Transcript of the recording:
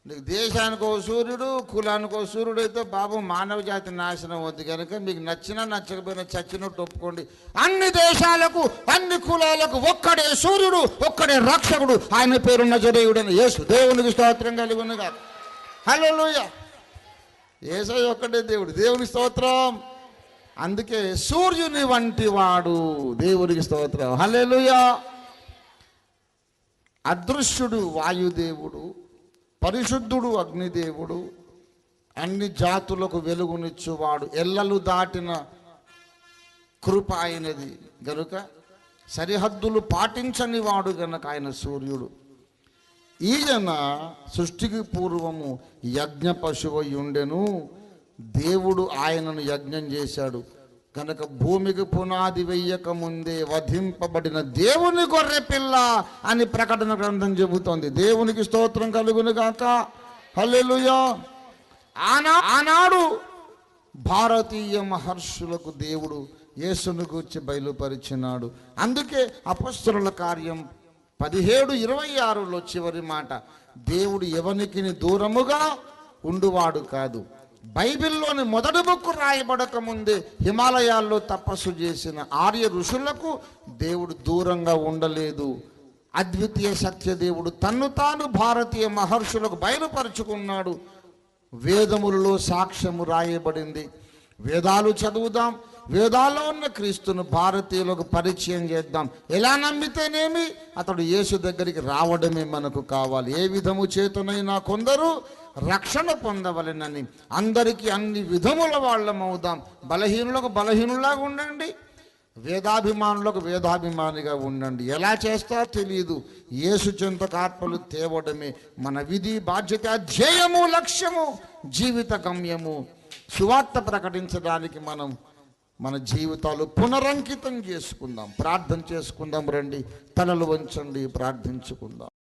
నీకు దేశానికో సూర్యుడు, కులానికో సూర్యుడు అయితే బాబు మానవ జాతి నాశనం అవుద్ది. కనుక మీకు నచ్చినా నచ్చకపోయినా చచ్చినట్టు ఒప్పుకోండి. అన్ని దేశాలకు, అన్ని కులాలకు ఒక్కడే సూర్యుడు, ఒక్కడే రక్షకుడు. ఆయన పేరు నజరేయుడని యేసు. దేవునికి స్తోత్రం కలిగి ఉన్నగా. హల్లెలూయా. యేసయ్య ఒక్కడే దేవుడు. దేవునికి స్తోత్రం. అందుకే సూర్యుని వంటి వాడు. దేవునికి స్తోత్రం. హల్లెలూయా. అదృశ్యుడు వాయుదేవుడు, పరిశుద్ధుడు అగ్నిదేవుడు, అన్ని జాతులకు వెలుగునిచ్చువాడు, ఎల్లలు దాటిన కృప ఆయనది గనుక సరిహద్దులు పాటించని వాడు గనక ఆయన సూర్యుడు. ఈయన సృష్టికి పూర్వము యజ్ఞ పశువై ఉండెను. దేవుడు ఆయనను యజ్ఞం చేశాడు కనుక భూమికి పునాది వెయ్యక ముందే వధింపబడిన దేవుని గొర్రె పిల్ల అని ప్రకటన గ్రంథం చెబుతోంది. దేవునికి స్తోత్రం కలుగును గాక. హల్లెలూయా. ఆనాడు భారతీయ మహర్షులకు దేవుడు యేసును గూర్చి బయలుపరిచినాడు. అందుకే అపొస్తలుల కార్యం 17:26లో చివరి మాట, దేవుడు ఎవనికి దూరముగా ఉండువాడు కాదు. బైబిల్లోని మొదటి బుక్కు రాయబడక ముందే హిమాలయాల్లో తపస్సు చేసిన ఆర్య ఋషులకు దేవుడు దూరంగా ఉండలేదు. అద్వితీయ సత్యదేవుడు తన్ను తాను భారతీయ మహర్షులకు బయలుపరుచుకున్నాడు. వేదములలో సాక్ష్యము రాయబడింది. వేదాలు చదువుదాం, వేదాల్లో ఉన్న క్రీస్తును భారతీయులకు పరిచయం చేద్దాం. ఎలా నమ్మితేనేమి, అతడు యేసు దగ్గరికి రావడమే మనకు కావాలి. ఏ విధము చేతనైనా కొందరు రక్షణ పొందవలెనని అందరికీ అన్ని విధముల వాళ్ళమవుదాం. బలహీనులకు బలహీనులాగా ఉండండి, వేదాభిమానులకు వేదాభిమానిగా ఉండండి. ఎలా చేస్తారో తెలియదు. యేసు చెంతకు ఆత్మలు తేవడమే మన విధి, బాధ్యత, ధ్యేయము, లక్ష్యము, జీవిత గమ్యము. సువార్త ప్రకటించడానికి మనం మన జీవితాలు పునరంకితం చేసుకుందాం. ప్రార్థన చేసుకుందాం. రండి, తలలు వంచండి, ప్రార్థించుకుందాం.